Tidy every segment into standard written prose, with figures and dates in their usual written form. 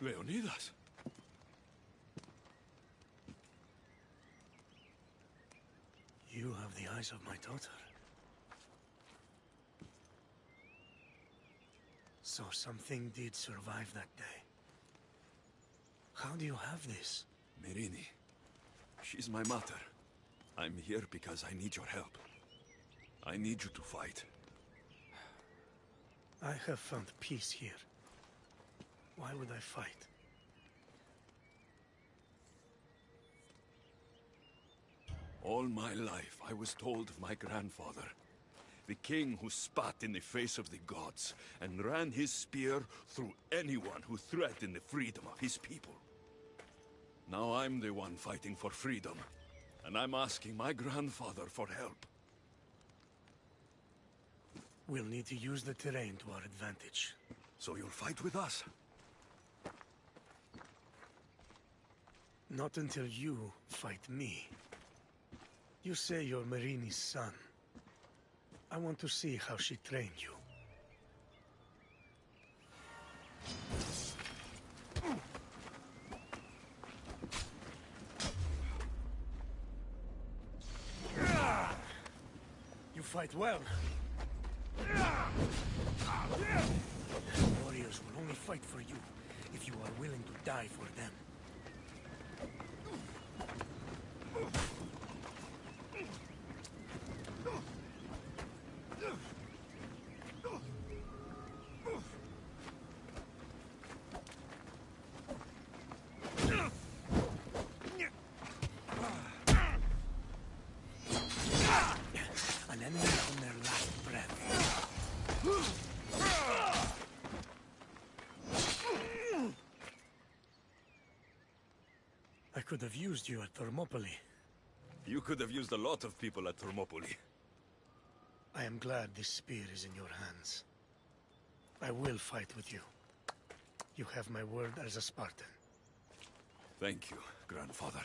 Leonidas? You have the eyes of my daughter. So something did survive that day. How do you have this? Myrrine. She's my mother. I'm here because I need your help. I need you to fight. I have found peace here. Why would I fight? All my life, I was told of my grandfather, the king who spat in the face of the gods and ran his spear through anyone who threatened the freedom of his people. Now I'm the one fighting for freedom, and I'm asking my grandfather for help. We'll need to use the terrain to our advantage. So you'll fight with us? Not until you fight me. You say you're Myrrine's son. I want to see how she trained you. You fight well. Warriors will only fight for you if you are willing to die for them. An enemy on their last breath. I could have used you at Thermopylae. You could have used a lot of people at Thermopylae. I am glad this spear is in your hands. I will fight with you. You have my word as a Spartan. Thank you, grandfather.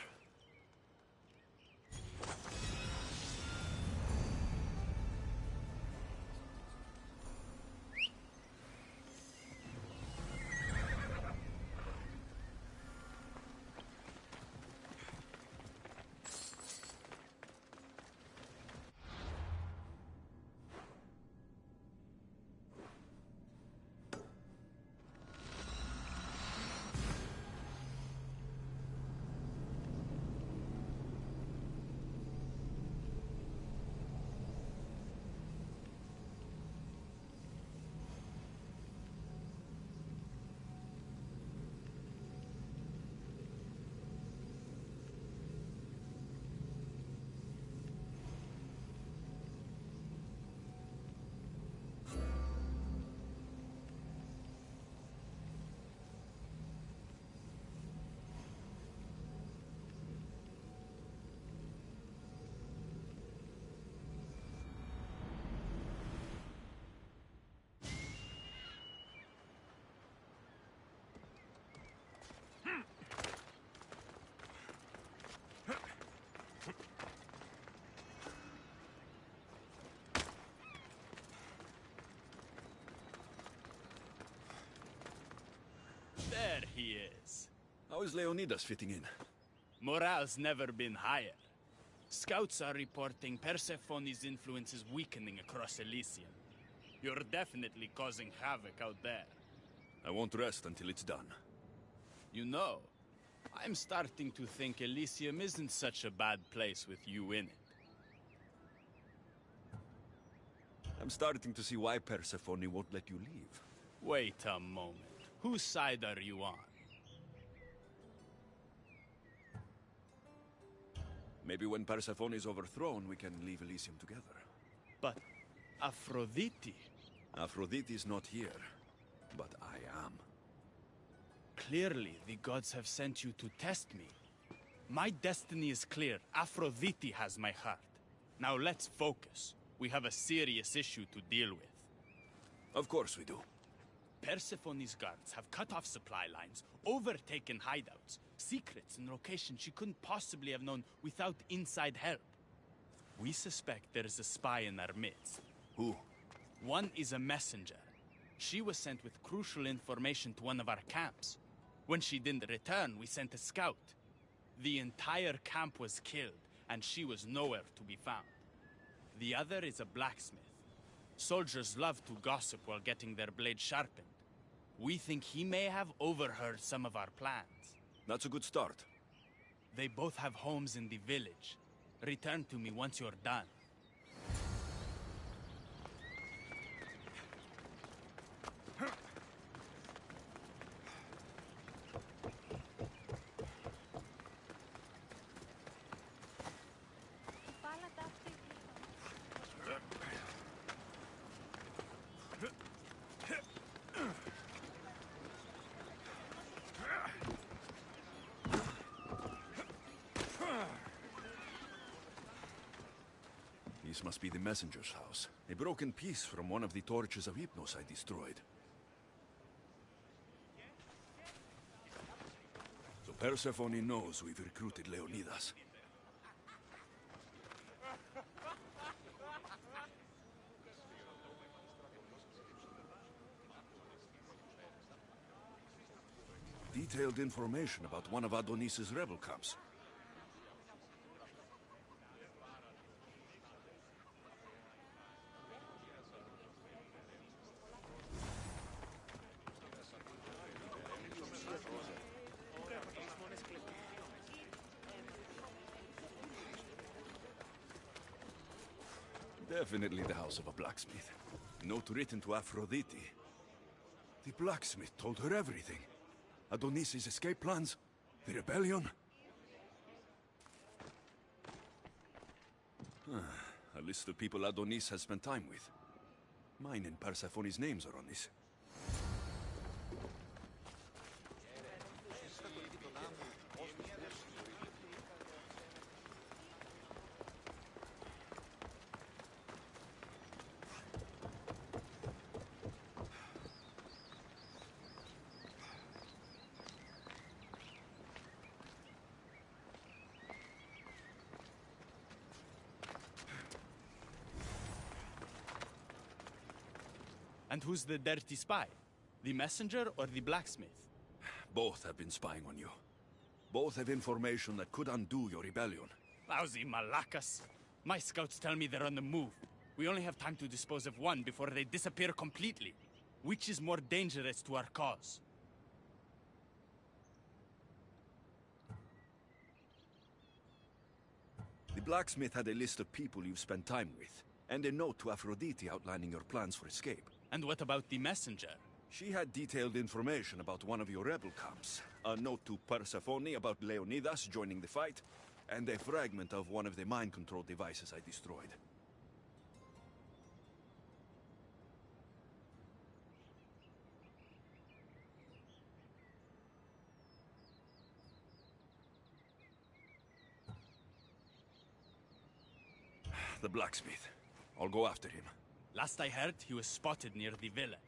There he is. How is Leonidas fitting in? Morale's never been higher. Scouts are reporting Persephone's influence is weakening across Elysium. You're definitely causing havoc out there. I won't rest until it's done. You know, I'm starting to think Elysium isn't such a bad place with you in it. I'm starting to see why Persephone won't let you leave. Wait a moment. Whose side are you on? Maybe when Persephone is overthrown, we can leave Elysium together. But Aphrodite... Aphrodite is not here, but I am. Clearly, the gods have sent you to test me. My destiny is clear. Aphrodite has my heart. Now let's focus. We have a serious issue to deal with. Of course we do. Persephone's guards have cut off supply lines, overtaken hideouts, secrets and locations she couldn't possibly have known without inside help. We suspect there is a spy in our midst. Who? One is a messenger. She was sent with crucial information to one of our camps. When she didn't return, we sent a scout. The entire camp was killed, and she was nowhere to be found. The other is a blacksmith. Soldiers love to gossip while getting their blades sharpened. We think he may have overheard some of our plans. That's a good start. They both have homes in the village. Return to me once you're done. This must be the messenger's house. A broken piece from one of the torches of Hypnos I destroyed. So Persephone knows we've recruited Leonidas. Detailed information about one of Adonis's rebel camps. Definitely the house of a blacksmith. Note written to Aphrodite. The blacksmith told her everything. Adonis's escape plans, the rebellion. A list of people Adonis has spent time with. Mine and Persephone's names are on this. And who's the dirty spy? The messenger or the blacksmith? Both have been spying on you. Both have information that could undo your rebellion. Lousy malacas. My scouts tell me they're on the move. We only have time to dispose of one before they disappear completely. Which is more dangerous to our cause? The blacksmith had a list of people you've spent time with, and a note to Aphrodite outlining your plans for escape. And what about the messenger? She had detailed information about one of your rebel camps, a note to Persephone about Leonidas joining the fight, and a fragment of one of the mind control devices I destroyed. The blacksmith. I'll go after him. Last I heard, he was spotted near the village.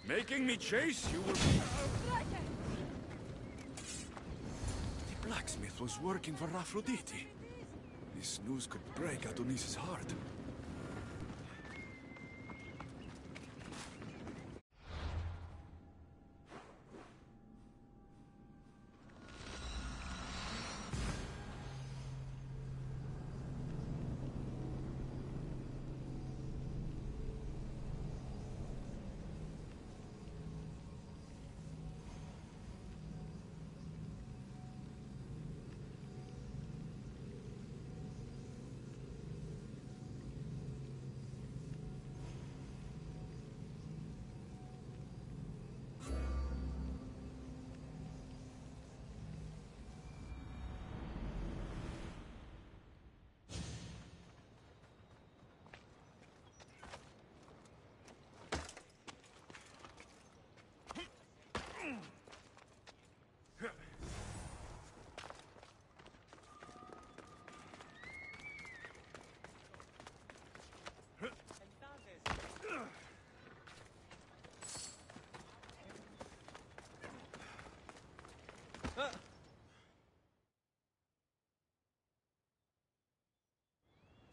Making me chase you will... The blacksmith was working for Aphrodite. This news could break Adonis's heart.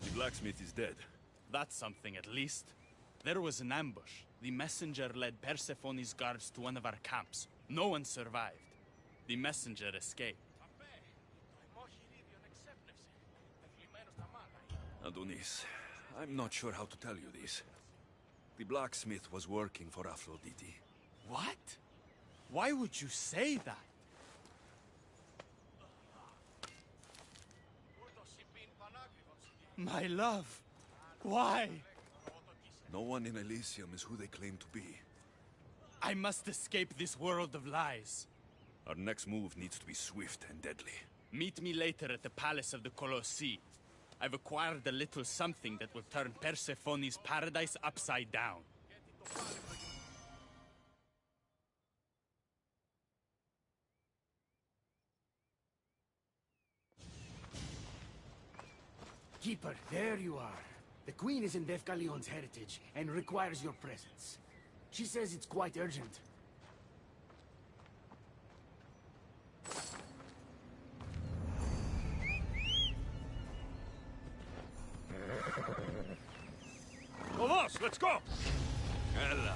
The blacksmith is dead. That's something at least. There was an ambush. The messenger led Persephone's guards to one of our camps. No one survived. The messenger escaped. Adonis, I'm not sure how to tell you this. The blacksmith was working for Aphrodite. What? Why would you say that? My love, why? No one in Elysium is who they claim to be. I must escape this world of lies. Our next move needs to be swift and deadly. Meet me later at the palace of the Colossi. I've acquired a little something that will turn Persephone's paradise upside down. Keeper, there you are. The Queen is in Defcalion's heritage and requires your presence. She says it's quite urgent. Tolos, let's go! Ella.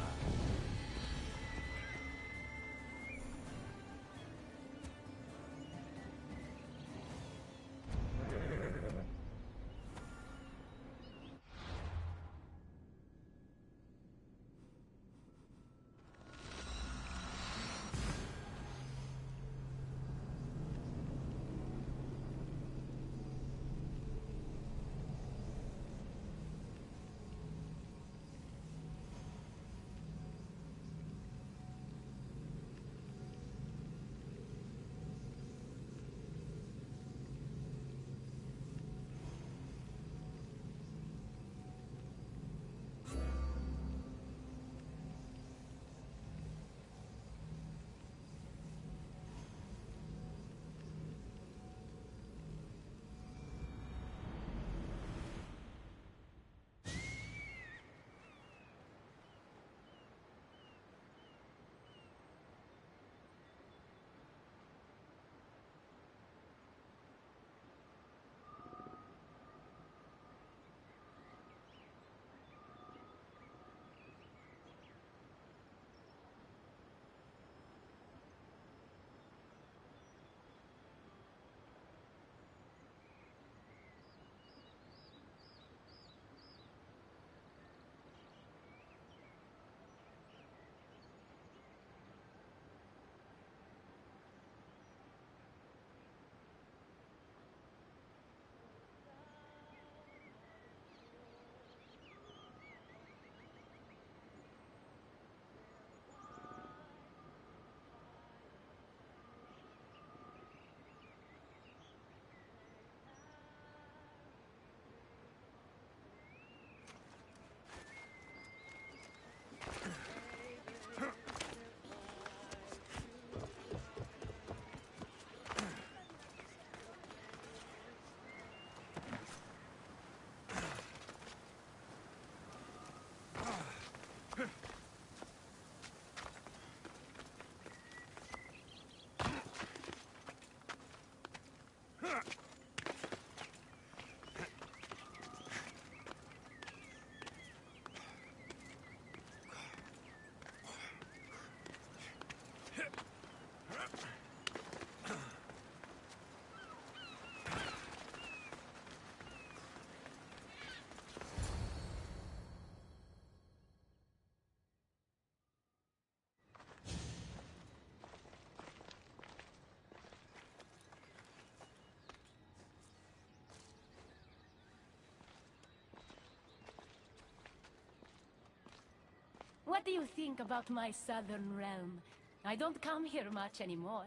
What do you think about my southern realm? I don't come here much anymore.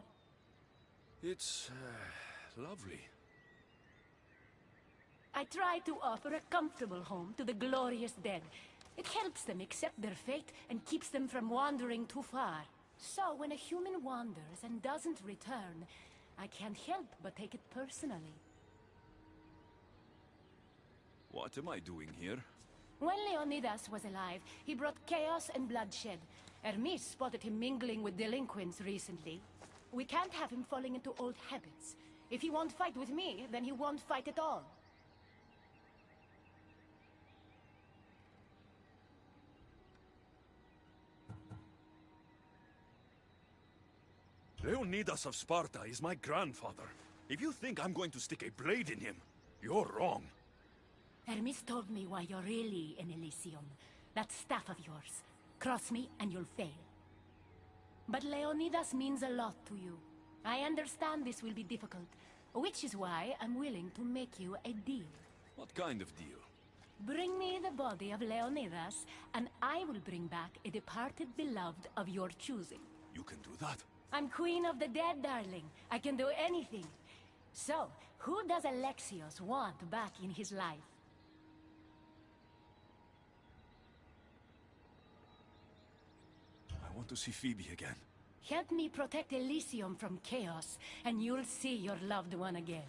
It's lovely. I try to offer a comfortable home to the glorious dead. It helps them accept their fate and keeps them from wandering too far. So when a human wanders and doesn't return, I can't help but take it personally. What am I doing here? When Leonidas was alive, he brought chaos and bloodshed. Hermes spotted him mingling with delinquents recently. We can't have him falling into old habits. If he won't fight with me, then he won't fight at all. Leonidas of Sparta is my grandfather. If you think I'm going to stick a blade in him, you're wrong. Hermes told me why you're really in Elysium. That staff of yours. Cross me and you'll fail. But Leonidas means a lot to you. I understand this will be difficult, which is why I'm willing to make you a deal. What kind of deal? Bring me the body of Leonidas, and I will bring back a departed beloved of your choosing. You can do that? I'm queen of the dead, darling. I can do anything. So, who does Alexios want back in his life? I want to see Phoebe again. Help me protect Elysium from chaos, and you'll see your loved one again.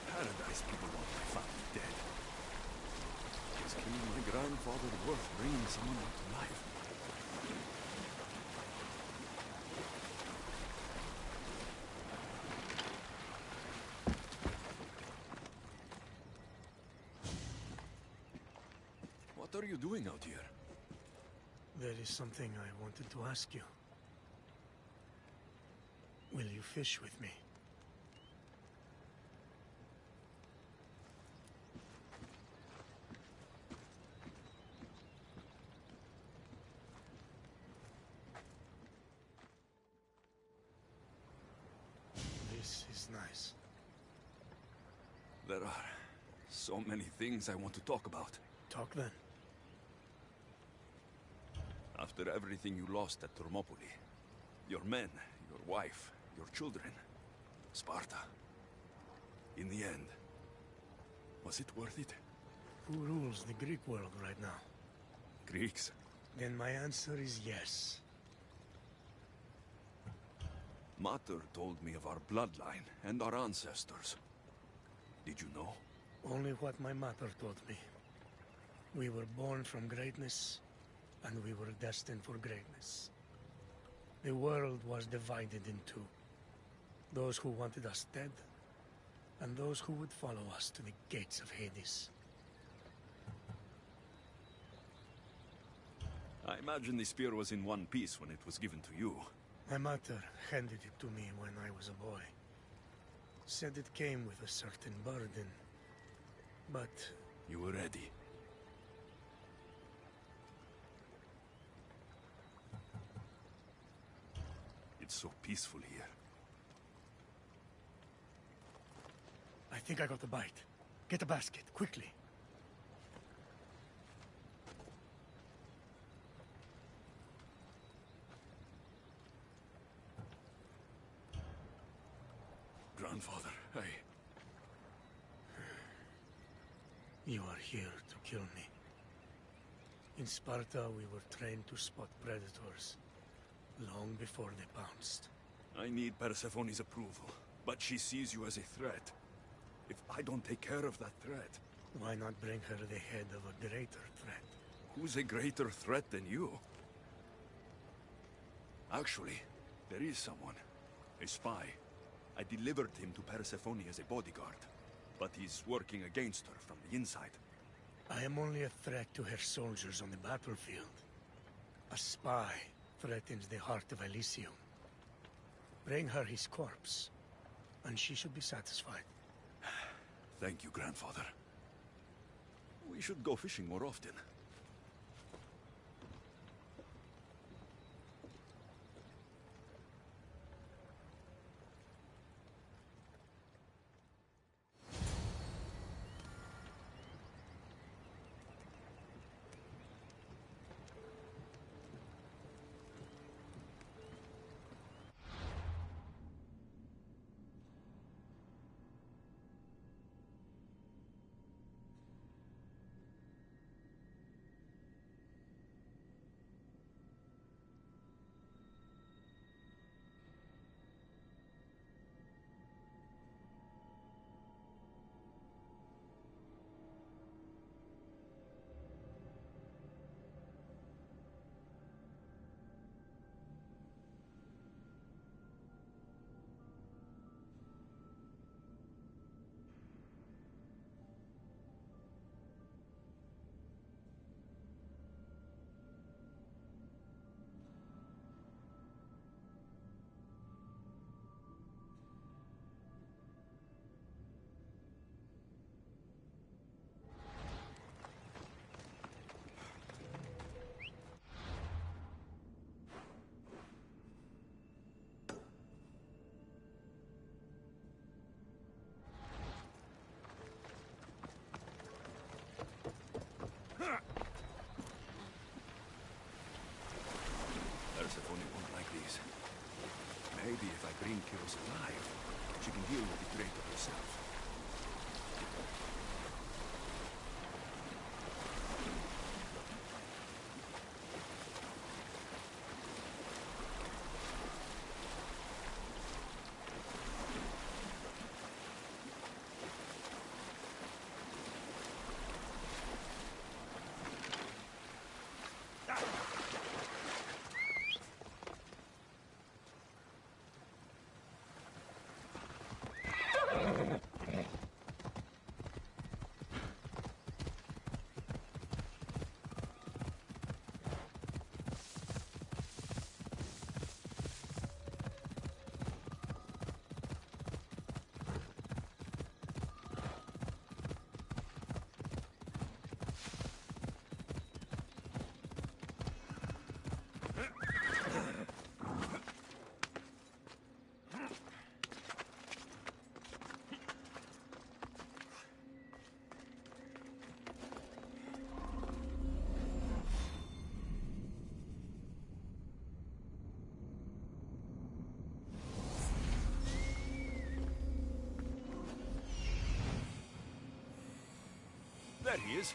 Paradise people want my family dead. Is killing my grandfather worth bringing someone back to life? What are you doing out here? There is something I wanted to ask you. Will you fish with me? This is nice. There are so many things I want to talk about. Talk then. After everything you lost at Thermopylae, your men, your wife, your children, Sparta, in the end, was it worth it? Who rules the Greek world right now? Greeks? Then my answer is yes. Mater told me of our bloodline and our ancestors. Did you know? Only what my mother told me. We were born from greatness, and we were destined for greatness. The world was divided in two. Those who wanted us dead, and those who would follow us to the gates of Hades. I imagine the spear was in one piece when it was given to you. My mother handed it to me when I was a boy. Said it came with a certain burden, but You were ready. It's so peaceful here. I think I got the bite. Get a basket, quickly. Grandfather, You are here to kill me. In Sparta, we were trained to spot predators, long before they pounced. I need Persephone's approval, but she sees you as a threat. If I don't take care of that threat, Why not bring her the head of a greater threat? who's a greater threat than you? Actually, there is someone. A spy. I delivered him to Persephone as a bodyguard, but he's working against her from the inside. I am only a threat to her soldiers on the battlefield. A spy threatens the heart of Elysium. Bring her his corpse, and she should be satisfied. Thank you, grandfather. We should go fishing more often. is alive, she can deal with the traitor herself. There he is.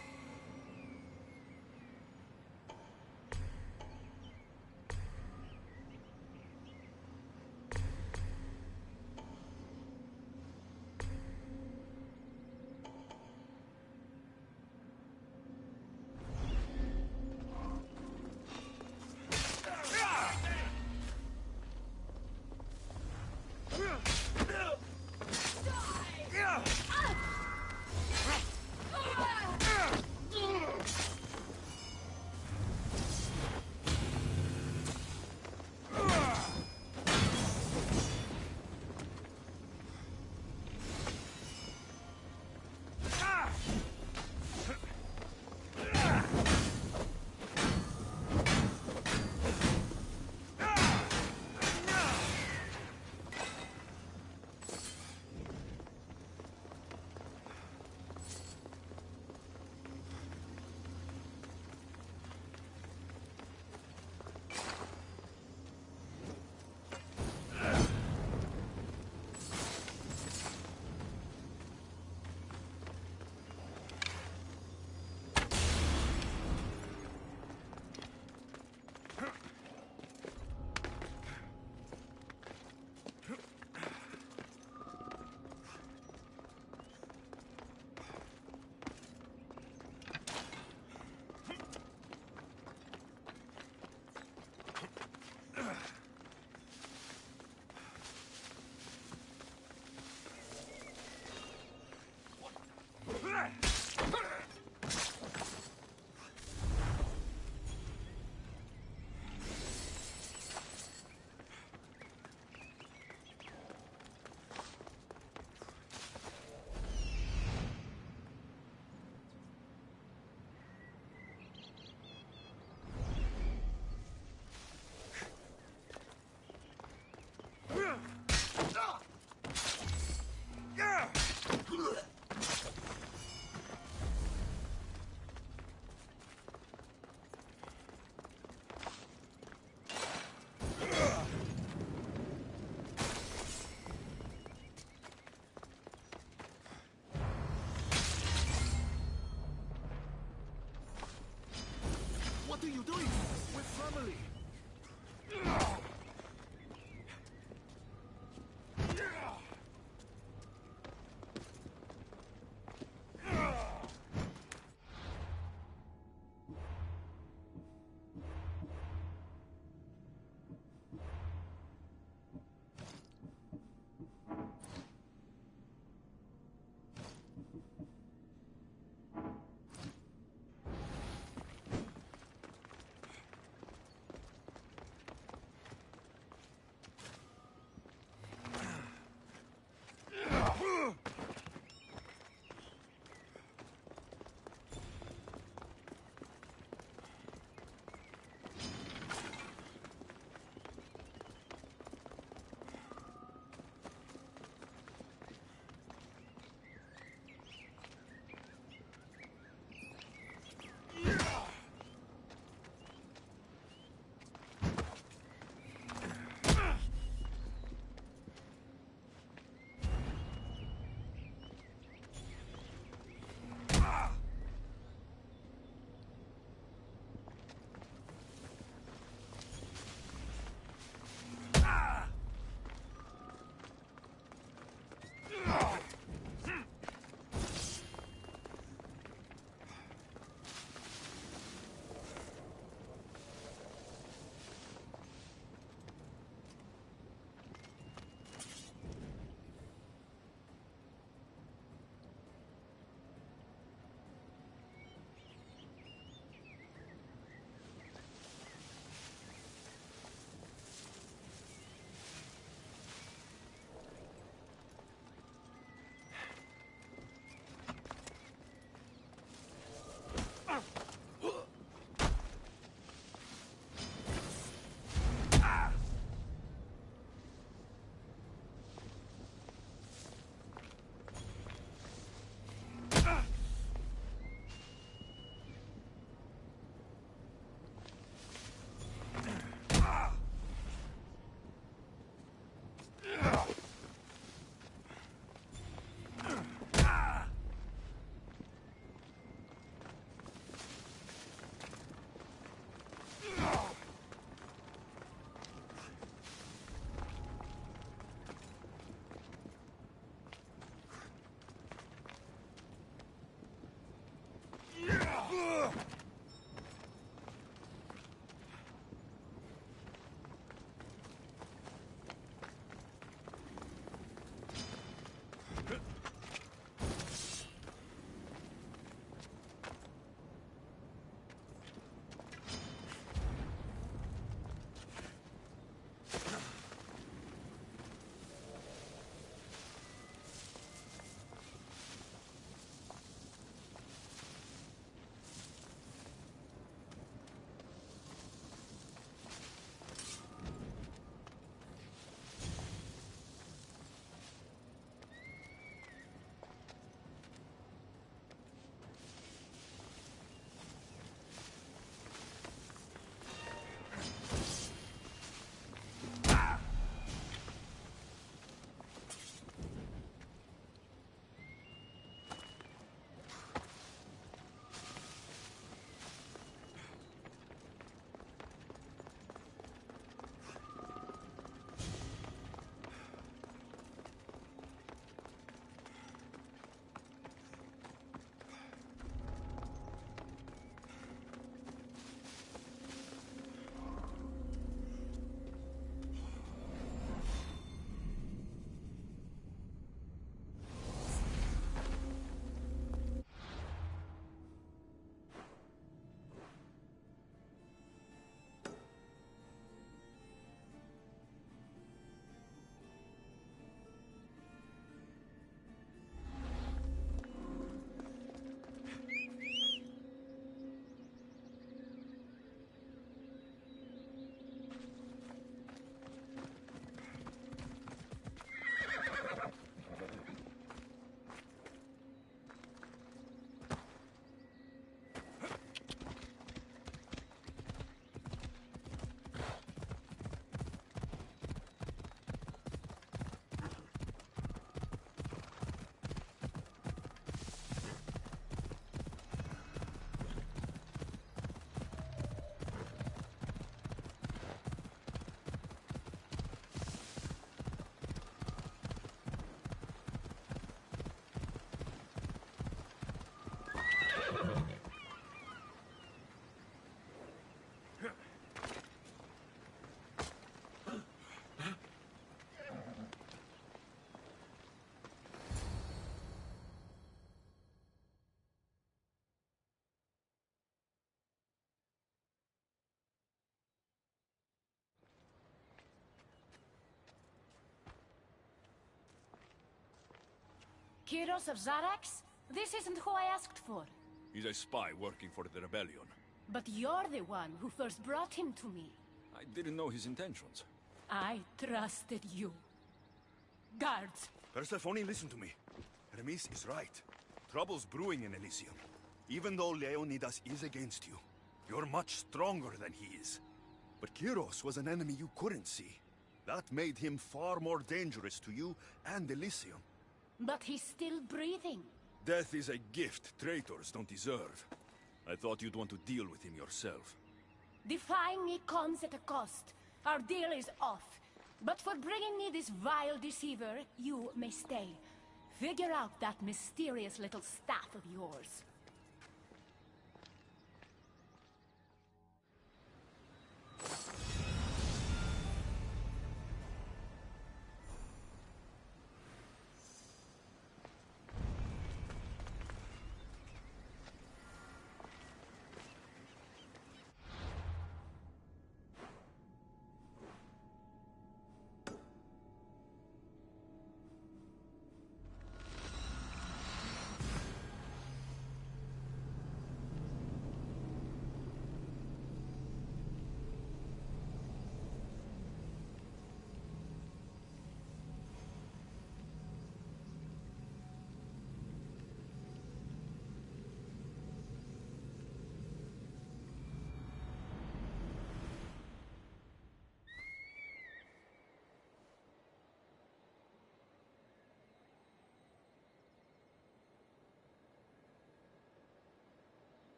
What are you doing? We're family. Kyros of Zarax? This isn't who I asked for. He's a spy working for the rebellion. But you're the one who first brought him to me. I didn't know his intentions. I trusted you. Guards! Persephone, listen to me. Hermes is right. Trouble's brewing in Elysium. Even though Leonidas is against you, you're much stronger than he is. But Kyros was an enemy you couldn't see. That made him far more dangerous to you and Elysium. But he's still breathing. Death is a gift traitors don't deserve. I thought you'd want to deal with him yourself. Defying me comes at a cost. Our deal is off. But for bringing me this vile deceiver, you may stay. Figure out that mysterious little staff of yours.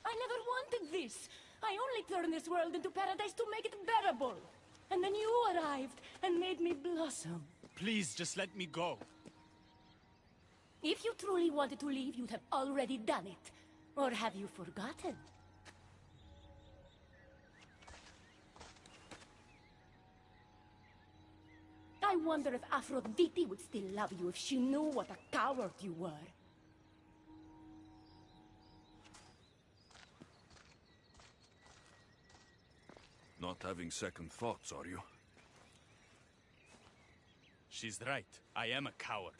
I never wanted this. I only turned this world into paradise to make it bearable. And then you arrived and made me blossom. Please, just let me go. If you truly wanted to leave, you'd have already done it. Or have you forgotten? I wonder if Aphrodite would still love you if she knew what a coward you were. Not having second thoughts, are you? She's right. I am a coward.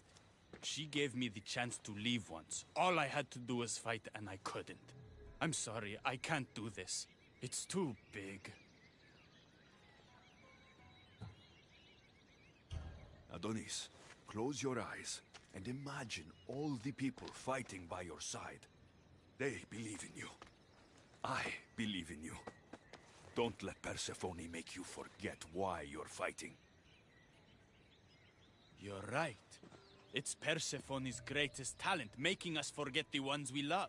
She gave me the chance to leave once. All I had to do was fight, and I couldn't. I'm sorry, I can't do this. It's too big. Adonis, close your eyes and imagine all the people fighting by your side. They believe in you. I believe in you. Don't let Persephone make you forget why you're fighting. You're right. It's Persephone's greatest talent, making us forget the ones we love.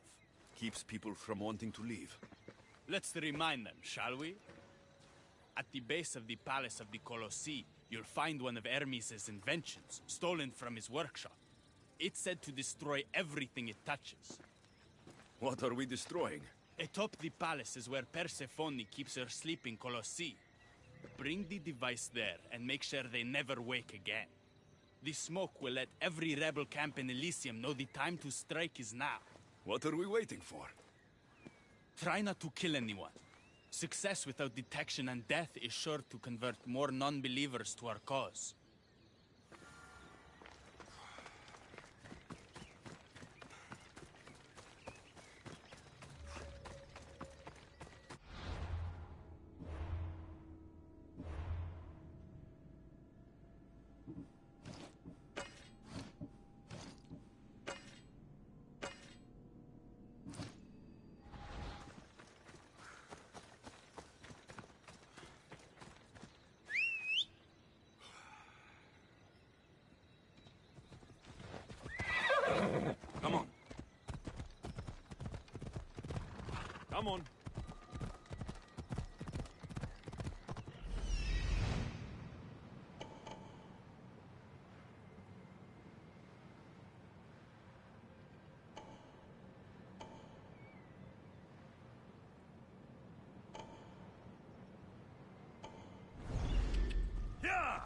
Keeps people from wanting to leave. Let's remind them, shall we? At the base of the palace of the Colossi, you'll find one of Hermes' inventions, stolen from his workshop. It's said to destroy everything it touches. What are we destroying? Atop the palace is where Persephone keeps her sleeping Colossi. Bring the device there and make sure they never wake again. The smoke will let every rebel camp in Elysium know the time to strike is now. What are we waiting for? Try not to kill anyone. Success without detection and death is sure to convert more non-believers to our cause. Come on. Yeah!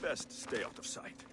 Best stay out of sight.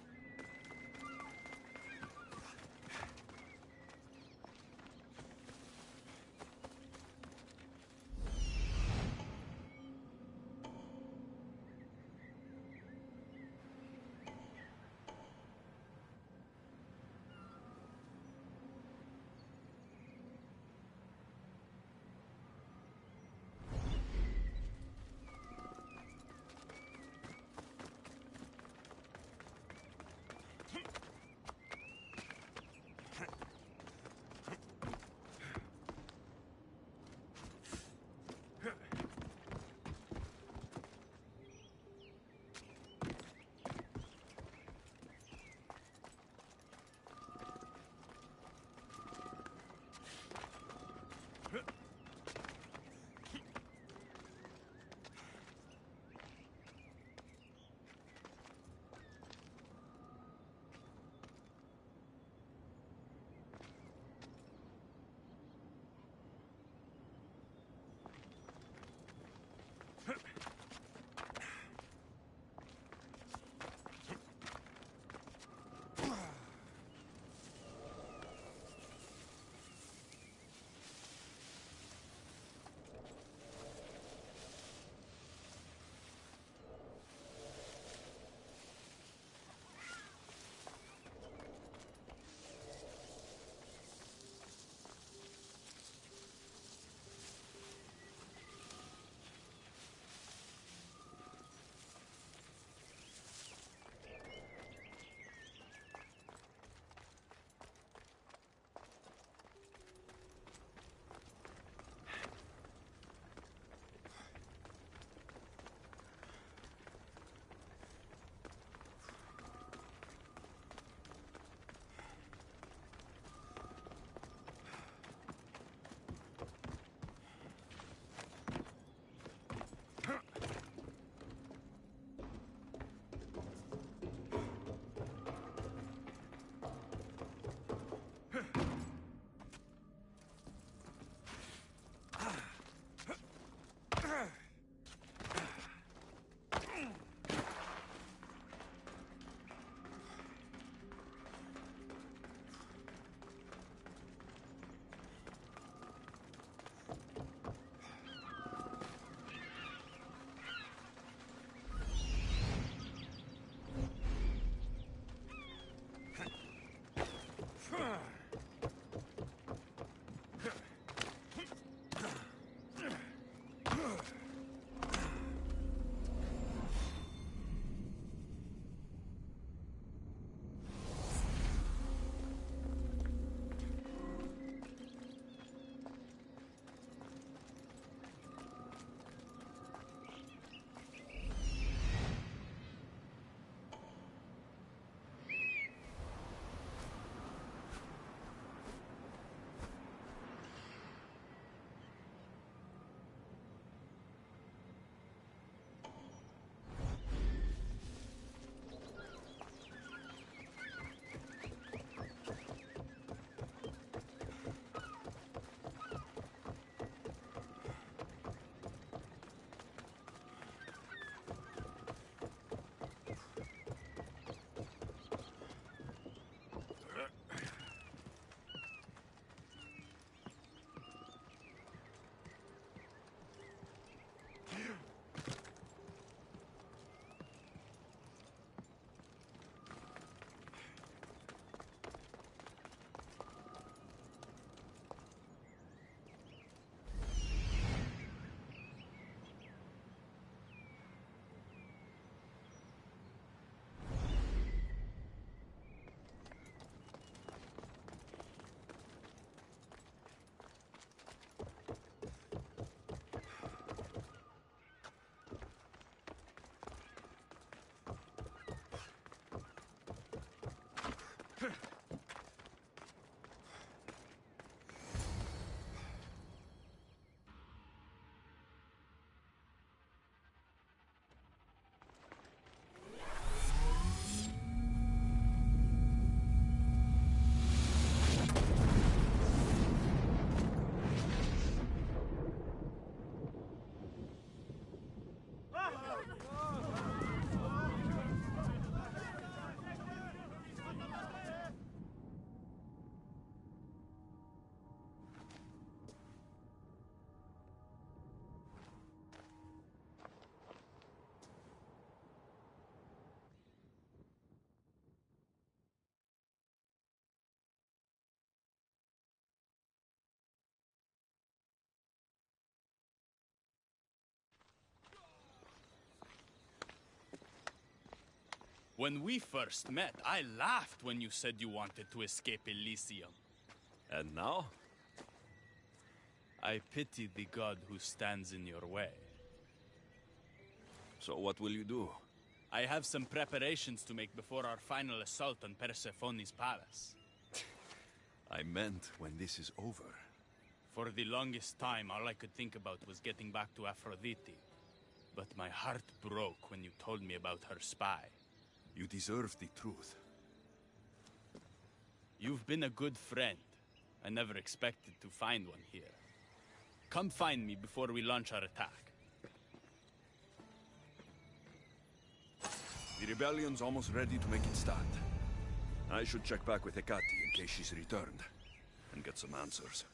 When we first met, I laughed when you said you wanted to escape Elysium. And now? I pity the god who stands in your way. So what will you do? I have some preparations to make before our final assault on Persephone's palace. I meant when this is over. For the longest time, all I could think about was getting back to Aphrodite. But my heart broke when you told me about her spy. You deserve the truth. You've been a good friend. I never expected to find one here. Come find me before we launch our attack. The rebellion's almost ready to make its start. I should check back with Hecate in case she's returned, and get some answers.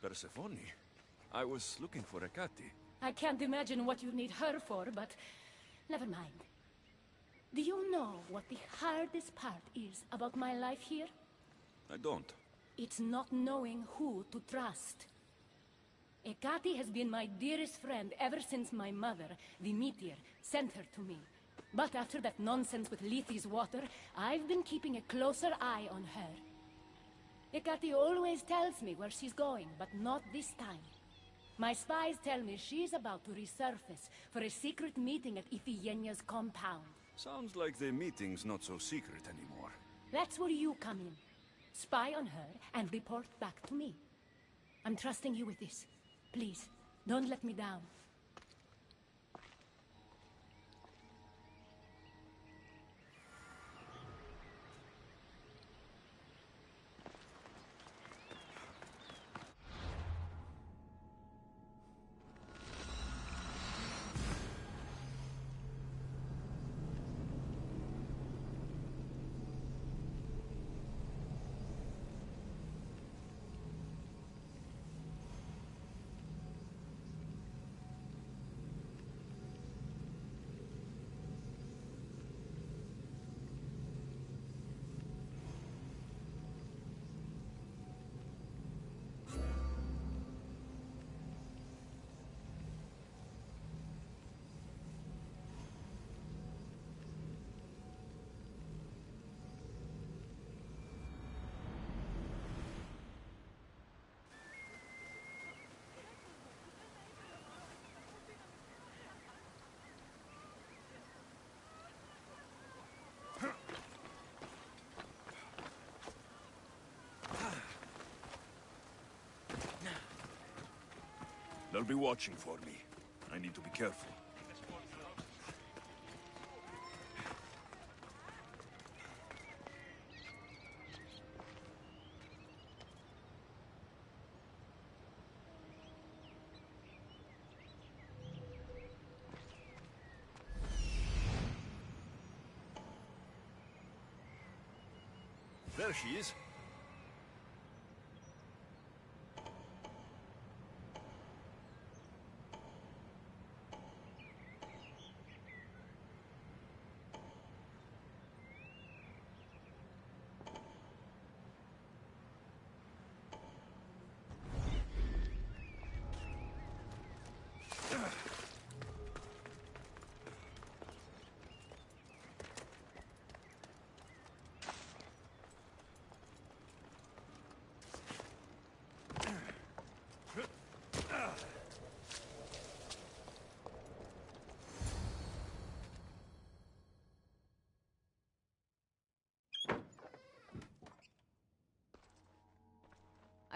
Persephone? I was looking for Hecate. I can't imagine what you need her for, but never mind. Do you know what the hardest part is about my life here? I don't. It's not knowing who to trust. Hecate has been my dearest friend ever since my mother, the meteor, sent her to me. But after that nonsense with Lethe's water, I've been keeping a closer eye on her. Hecate always tells me where she's going, but not this time. My spies tell me she's about to resurface for a secret meeting at Iphigenia's compound. Sounds like the meeting's not so secret anymore. That's where you come in. Spy on her and report back to me. I'm trusting you with this. Please, don't let me down. They'll be watching for me. I need to be careful. There she is.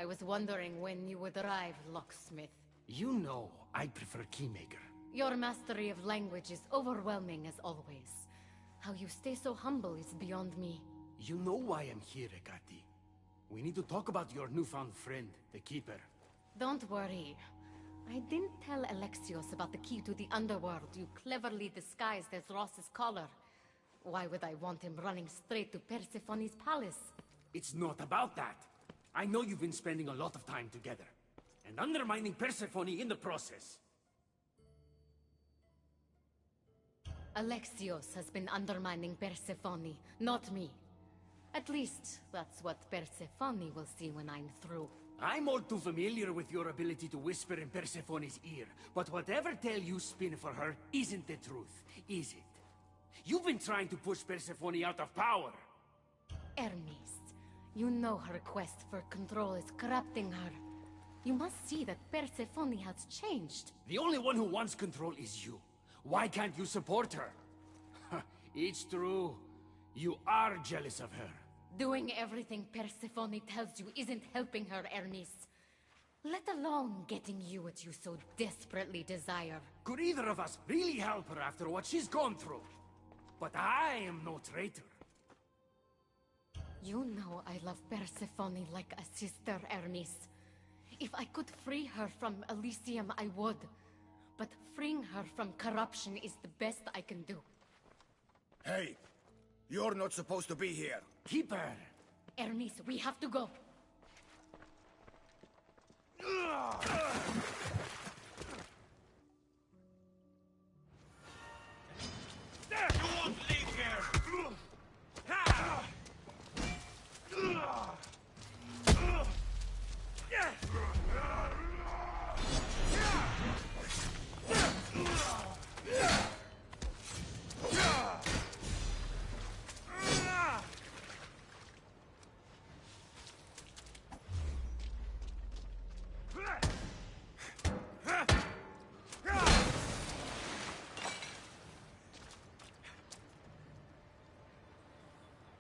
I was wondering when you would arrive, locksmith. You know, I prefer Keymaker. Your mastery of language is overwhelming as always. How you stay so humble is beyond me. You know why I'm here, Ekati. We need to talk about your newfound friend, the Keeper. Don't worry. I didn't tell Alexios about the key to the underworld you cleverly disguised as Ross's collar. Why would I want him running straight to Persephone's palace? It's not about that. I know you've been spending a lot of time together, and undermining Persephone in the process. Alexios has been undermining Persephone, not me. At least, that's what Persephone will see when I'm through. I'm all too familiar with your ability to whisper in Persephone's ear, but whatever tale you spin for her isn't the truth, is it? You've been trying to push Persephone out of power! Hermes, you know her quest for control is corrupting her. You must see that Persephone has changed. The only one who wants control is you. Why can't you support her? It's true. You are jealous of her. Doing everything Persephone tells you isn't helping her, Hermes. Let alone getting you what you so desperately desire. Could either of us really help her after what she's gone through? But I am no traitor. You know I love Persephone like a sister, Hermes. If I could free her from Elysium, I would. But freeing her from corruption is the best I can do. Hey, you're not supposed to be here. Keeper! Hermes, we have to go. You won't leave here!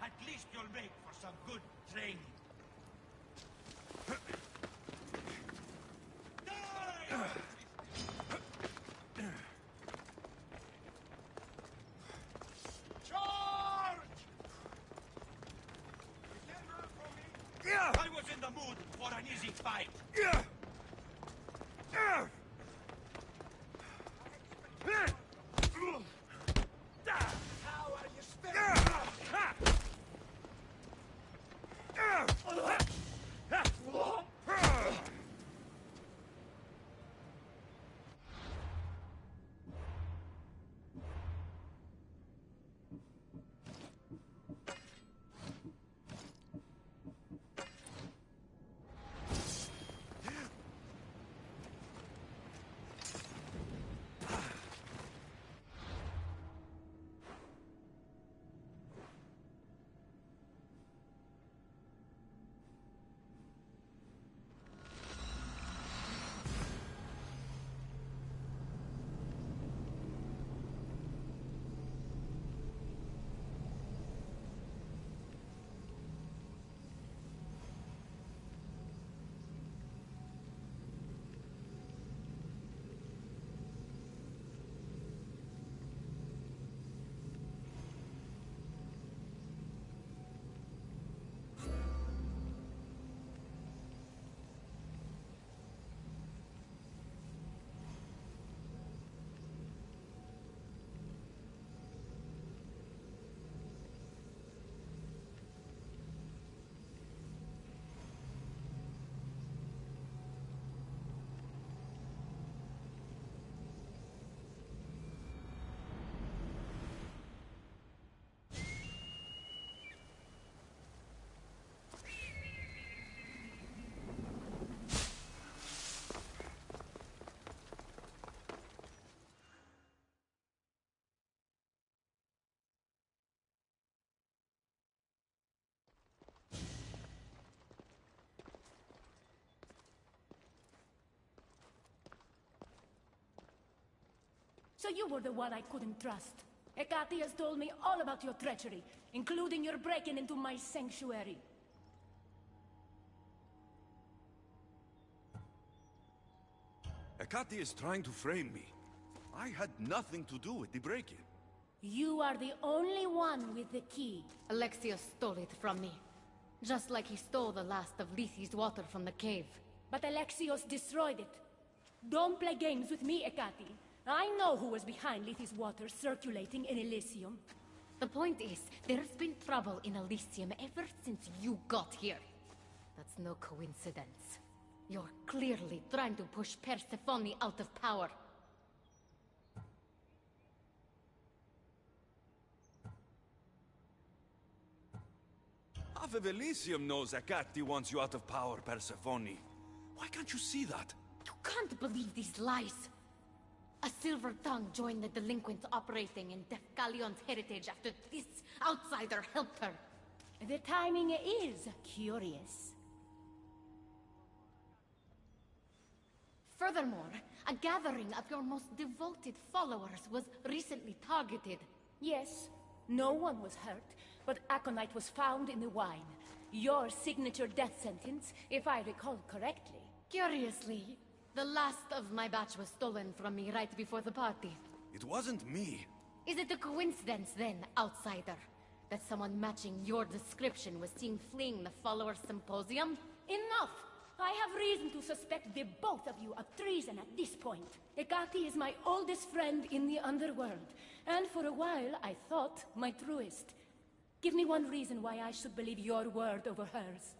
At least you'll make for some good training. Charge! You can't run from me. I was in the mood for an easy fight. How are you spelling? So you were the one I couldn't trust. Hecate has told me all about your treachery, including your breaking into my sanctuary. Akati is trying to frame me. I had nothing to do with the break-in. You are the only one with the key. Alexios stole it from me. Just like he stole the last of Lethi's water from the cave. But Alexios destroyed it. Don't play games with me, Ekati. I know who was behind Lethi's water circulating in Elysium. The point is, there's been trouble in Elysium ever since you got here. That's no coincidence. You're clearly trying to push Persephone out of power. Half of Elysium knows Akati wants you out of power, Persephone. Why can't you see that? You can't believe these lies. A silver tongue joined the delinquents operating in Defcalion's heritage after this outsider helped her. The timing is curious. Furthermore, a gathering of your most devoted followers was recently targeted. Yes, no one was hurt, but aconite was found in the wine. Your signature death sentence, if I recall correctly. Curiously, the last of my batch was stolen from me right before the party. It wasn't me. Is it a coincidence then, outsider, that someone matching your description was seen fleeing the followers' symposium? Enough! I have reason to suspect the both of you of treason at this point. Ekati is my oldest friend in the underworld, and for a while I thought my truest. Give me one reason why I should believe your word over hers.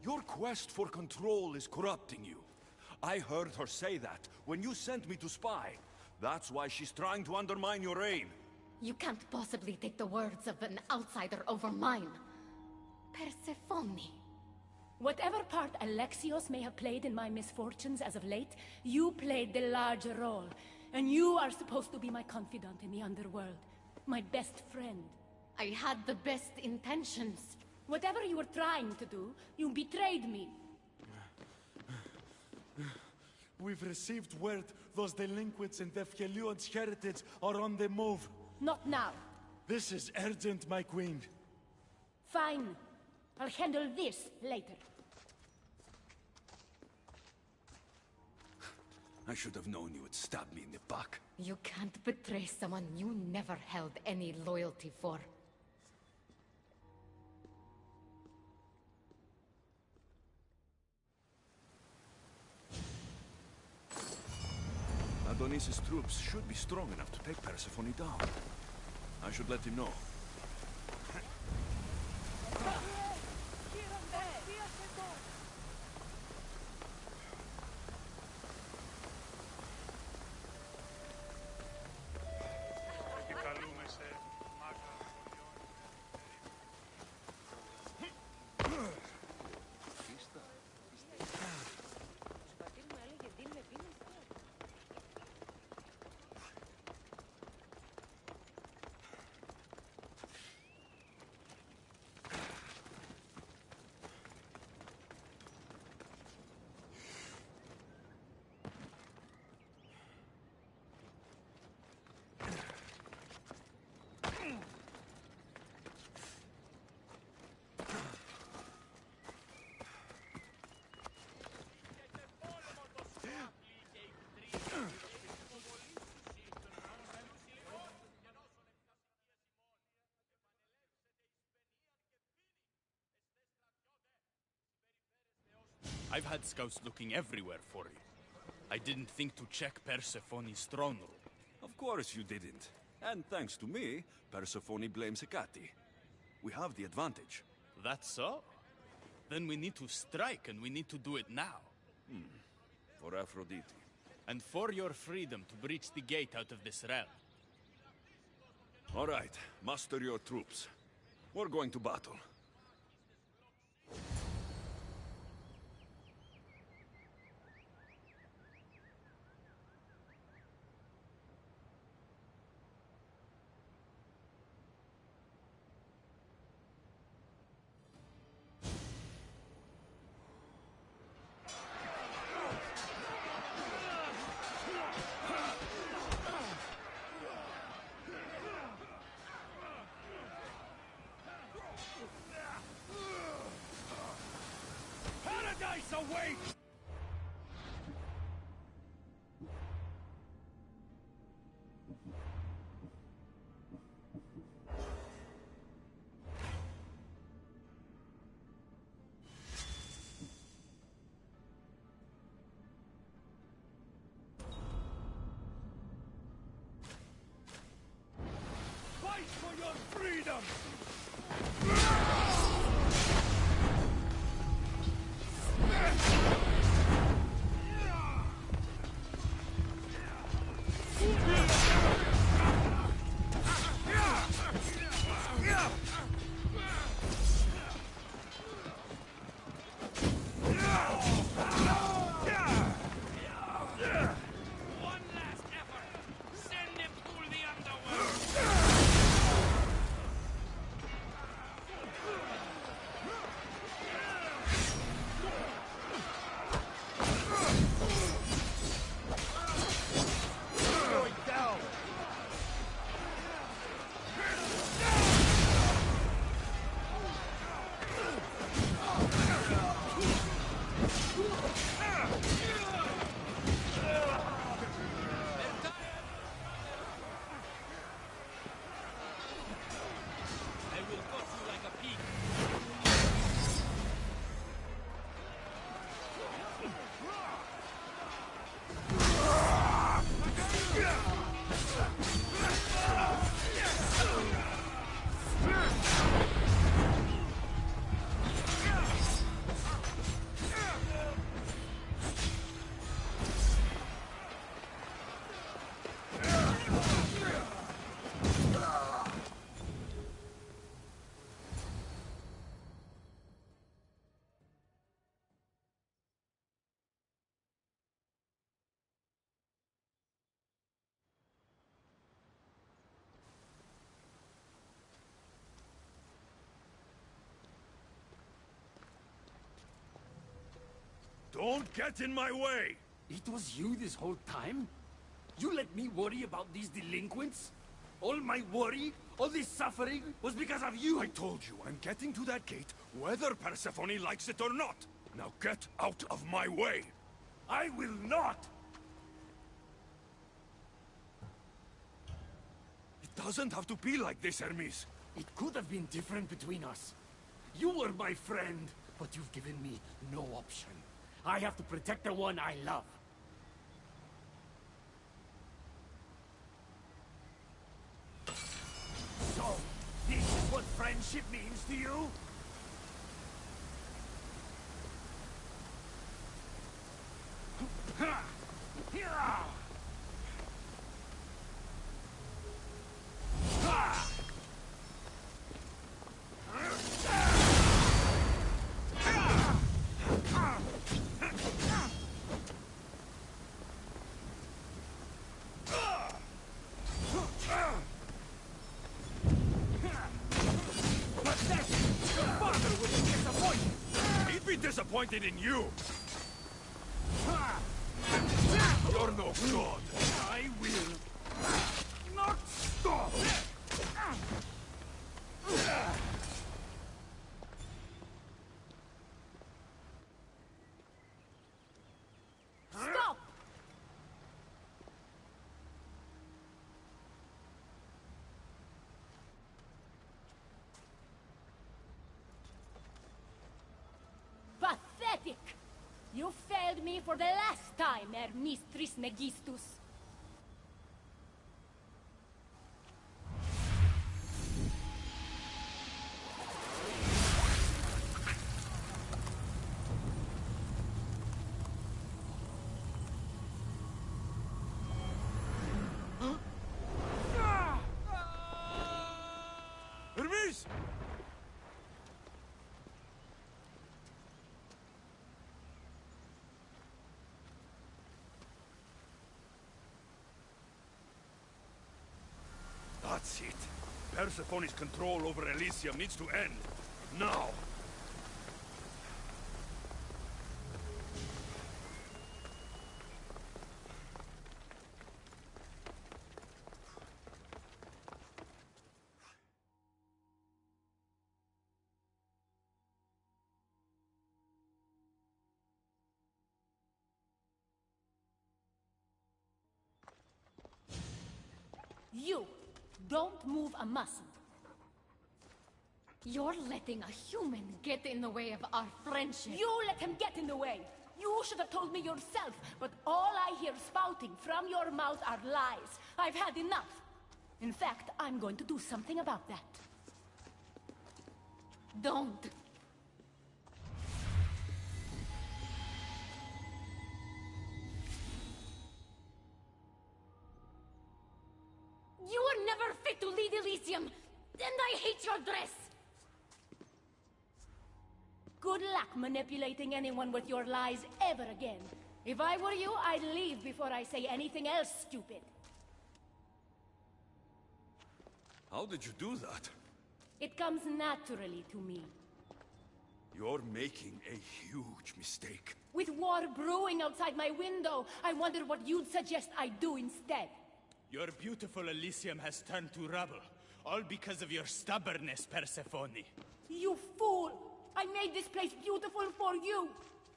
Your quest for control is corrupting you. I heard her say that when you sent me to spy. That's why she's trying to undermine your reign. You can't possibly take the words of an outsider over mine. Persephone. Whatever part Alexios may have played in my misfortunes as of late, you played the larger role. And you are supposed to be my confidant in the underworld. My best friend. I had the best intentions. Whatever you were trying to do, you betrayed me. We've received word those delinquents in Defkelion's heritage are on the move. Not now. This is urgent, my queen. Fine. I'll handle this later. I should have known you would stab me in the back. You can't betray someone you never held any loyalty for. Adonis's troops should be strong enough to take Persephone down. I should let him know. I've had scouts looking everywhere for you. I didn't think to check Persephone's throne room. Of course you didn't. And thanks to me, Persephone blames Hecate. We have the advantage. That's so? Then we need to strike, and we need to do it now. For Aphrodite. And for your freedom to breach the gate out of this realm. All right, muster your troops. We're going to battle. Wait! Fight for your freedom! One last effort! Send him to the underworld! Going down! I will cut you like a pig. Don't get in my way! It was you this whole time? You let me worry about these delinquents? All my worry, all this suffering, was because of you! I told you I'm getting to that gate whether Persephone likes it or not. Now get out of my way! I will not! It doesn't have to be like this, Hermes. It could have been different between us. You were my friend, but you've given me no option. I have to protect the one I love. So, this is what friendship means to you? He'd be disappointed in you! You're no god! I will not stop! Stop! Pathetic! You failed me for the last time, Hermes Trismegistus. Hermes! That's it. Persephone's control over Elysium needs to end. Now! You, don't move a muscle. You're letting a human get in the way of our friendship. You let him get in the way. You should have told me yourself, but all I hear spouting from your mouth are lies. I've had enough. In fact, I'm going to do something about that. Don't. You were never fit to lead Elysium, and I hate your dress. Good luck manipulating anyone with your lies ever again. If I were you, I'd leave before I say anything else stupid. How did you do that? It comes naturally to me. You're making a huge mistake. With war brewing outside my window, I wonder what you'd suggest I do instead. Your beautiful Elysium has turned to rubble, all because of your stubbornness, Persephone. You fool! I made this place beautiful for you!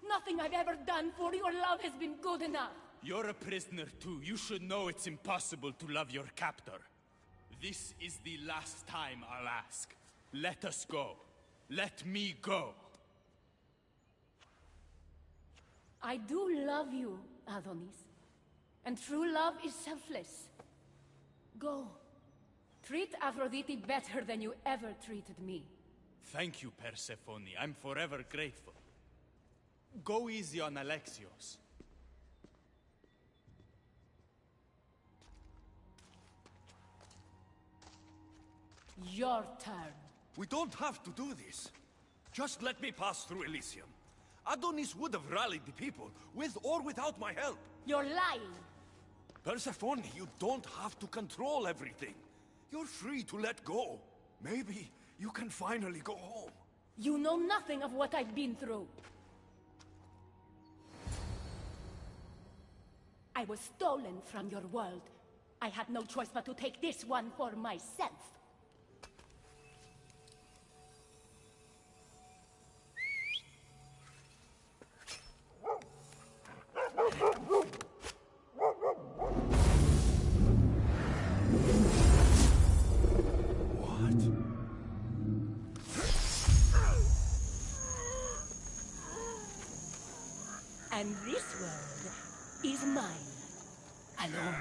Nothing I've ever done for your love has been good enough! You're a prisoner too. You should know it's impossible to love your captor. This is the last time I'll ask. Let us go. Let me go. I do love you, Adonis. And true love is selfless. Go. Treat Aphrodite better than you ever treated me. Thank you, Persephone. I'm forever grateful. Go easy on Alexios. Your turn. We don't have to do this. Just let me pass through Elysium. Adonis would have rallied the people, with or without my help. You're lying. Persephone, you don't have to control everything. You're free to let go. Maybe you can finally go home. You know nothing of what I've been through. I was stolen from your world. I had no choice but to take this one for myself. And this world is mine, alone.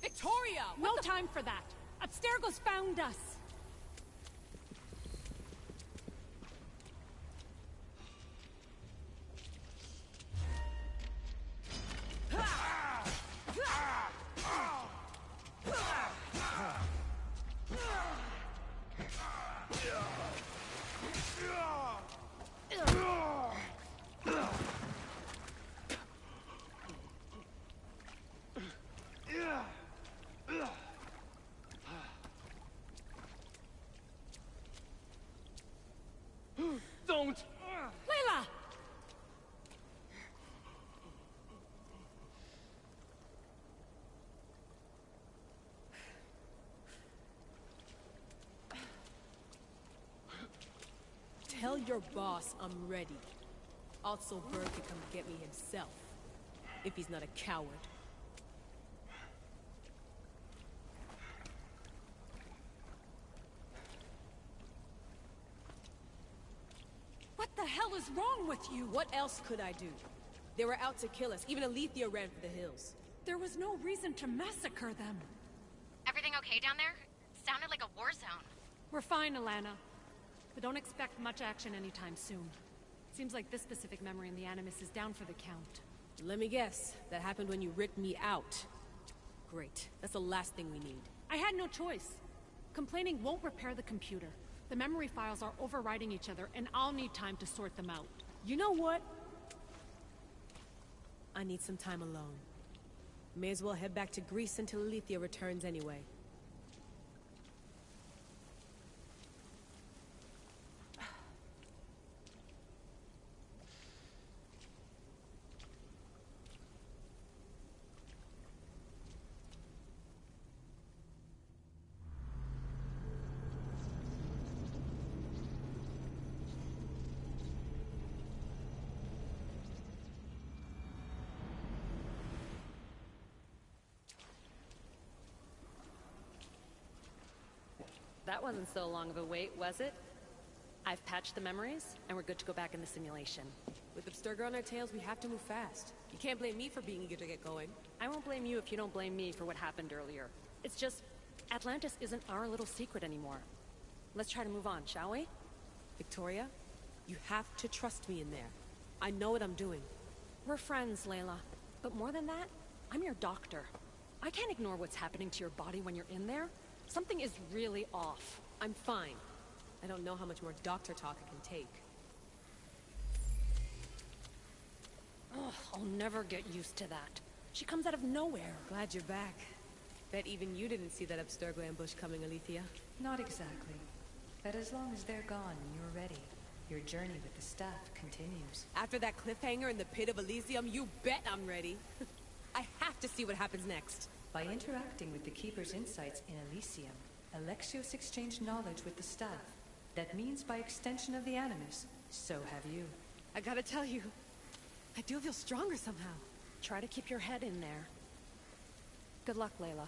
Victoria! No time for that! Abstergo's found us! Don't! Layla! Tell your boss I'm ready. Also, Bird can come get me himself, if he's not a coward. What the hell is wrong with you? What else could I do? They were out to kill us. Even Alethea ran for the hills. There was no reason to massacre them. Everything okay down there? It sounded like a war zone. We're fine, Alana. But don't expect much action anytime soon. Seems like this specific memory in the Animus is down for the count. Let me guess. That happened when you ripped me out. Great. That's the last thing we need. I had no choice. Complaining won't repair the computer. The memory files are overriding each other, and I'll need time to sort them out. You know what? I need some time alone. May as well head back to Greece until Alethea returns anyway. That wasn't so long of a wait, was it? I've patched the memories, and we're good to go back in the simulation. With Abstergo on our tails, we have to move fast. You can't blame me for being eager to get going. I won't blame you if you don't blame me for what happened earlier. It's just, Atlantis isn't our little secret anymore. Let's try to move on, shall we? Victoria, you have to trust me in there. I know what I'm doing. We're friends, Layla. But more than that, I'm your doctor. I can't ignore what's happening to your body when you're in there. Something is really off. I'm fine. I don't know how much more doctor talk I can take. Ugh, I'll never get used to that. She comes out of nowhere. Glad you're back. Bet even you didn't see that Abstergo ambush coming, Alethea. Not exactly. But as long as they're gone and you're ready, your journey with the staff continues. After that cliffhanger in the pit of Elysium, you bet I'm ready. I have to see what happens next. By interacting with the Keeper's insights in Elysium, Alexios exchanged knowledge with the staff. That means by extension of the Animus, so have you. I gotta tell you, I do feel stronger somehow. Try to keep your head in there. Good luck, Layla.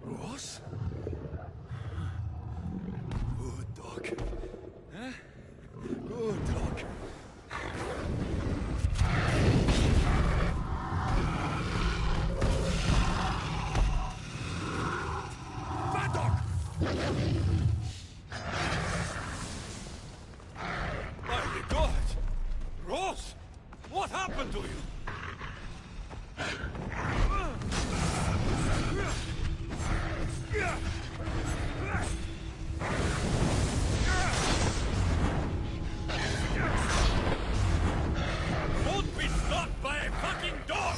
Ross? Good dog. Huh? Good dog. Bad dog! My God! Ross! What happened to you? Don't be stopped by a fucking dog!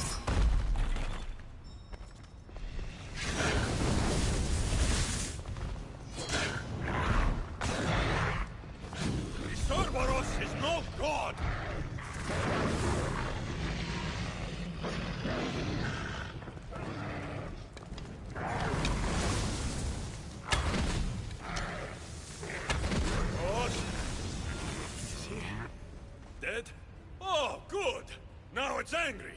Cerberus is no god! Dead? Oh, good! Now it's angry!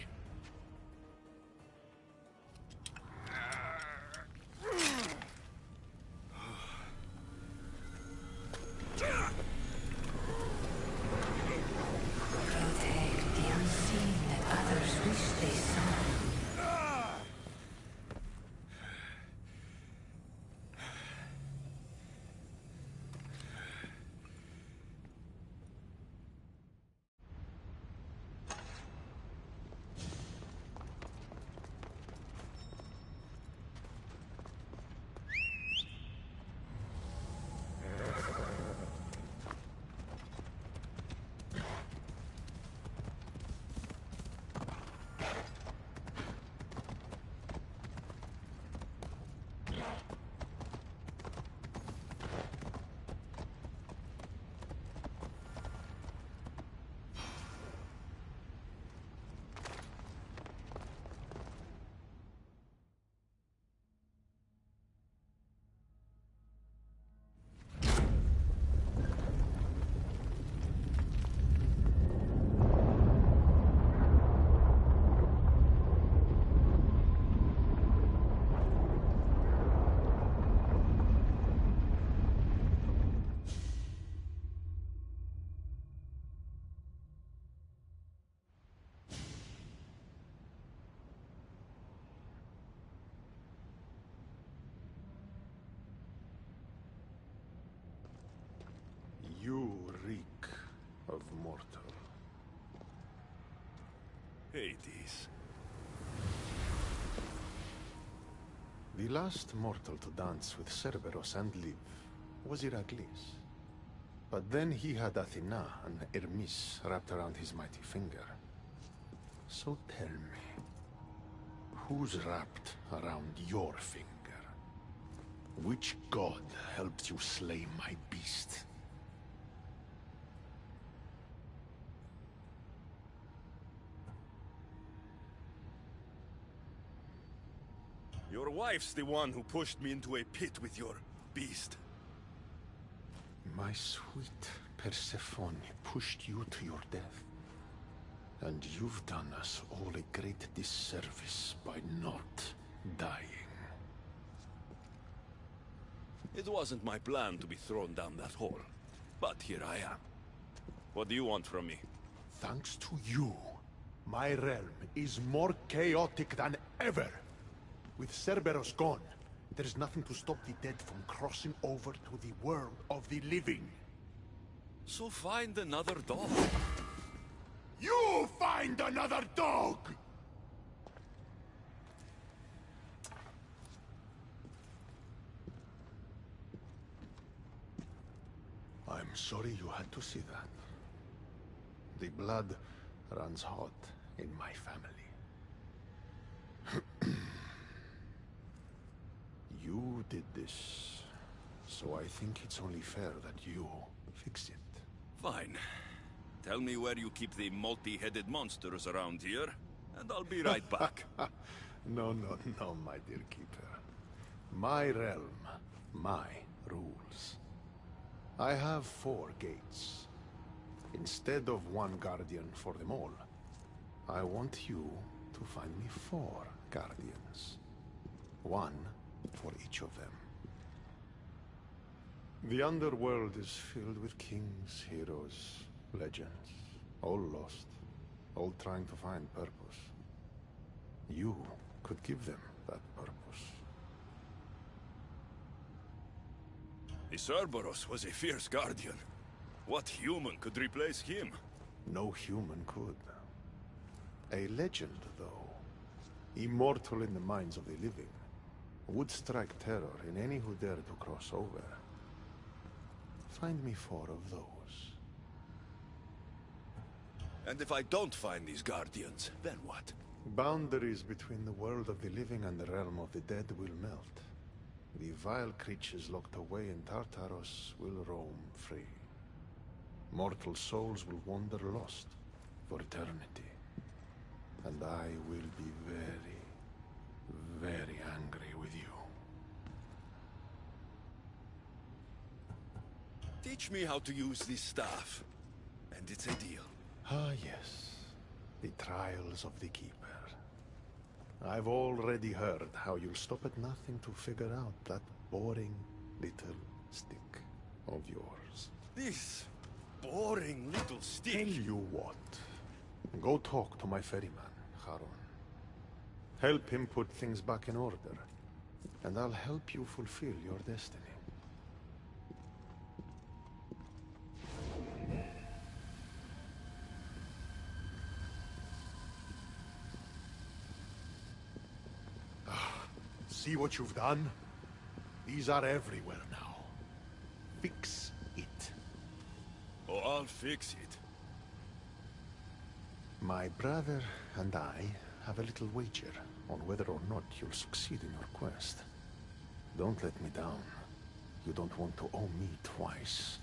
mortal. Hades. The last mortal to dance with Cerberus and live was Heracles. But then he had Athena and Hermes wrapped around his mighty finger. So tell me, who's wrapped around your finger? Which god helped you slay my beast? Your wife's the one who pushed me into a pit with your beast. My sweet Persephone pushed you to your death. And you've done us all a great disservice by not dying. It wasn't my plan to be thrown down that hole. But here I am. What do you want from me? Thanks to you, my realm is more chaotic than ever. With Cerberus gone, there's nothing to stop the dead from crossing over to the world of the living. So find another dog. You find another dog! I'm sorry you had to see that. The blood runs hot in my family. You did this, so I think it's only fair that you fix it. Fine. Tell me where you keep the multi-headed monsters around here, and I'll be right back. No, my dear keeper. My realm, my rules. I have 4 gates. Instead of 1 guardian for them all, I want you to find me 4 guardians. 1 for each of them. The underworld is filled with kings, heroes, legends, all lost, all trying to find purpose. You could give them that purpose. The Cerberus was a fierce guardian. What human could replace him? No human could. A legend, though, immortal in the minds of the living, would strike terror in any who dare to cross over. Find me 4 of those. And if I don't find these guardians, then what? Boundaries between the world of the living and the realm of the dead will melt. The vile creatures locked away in Tartarus will roam free. Mortal souls will wander lost for eternity. And I will be very, very angry with you. Teach me how to use this staff, and it's a deal. Ah, yes. The trials of the Keeper. I've already heard how you'll stop at nothing to figure out that boring little stick of yours. This boring little stick? Tell you what. Go talk to my ferryman, Charon. Help him put things back in order, and I'll help you fulfill your destiny. See what you've done? These are everywhere now. Fix it. Oh, I'll fix it. My brother and I have a little wager on whether or not you'll succeed in your quest. Don't let me down. You don't want to owe me twice.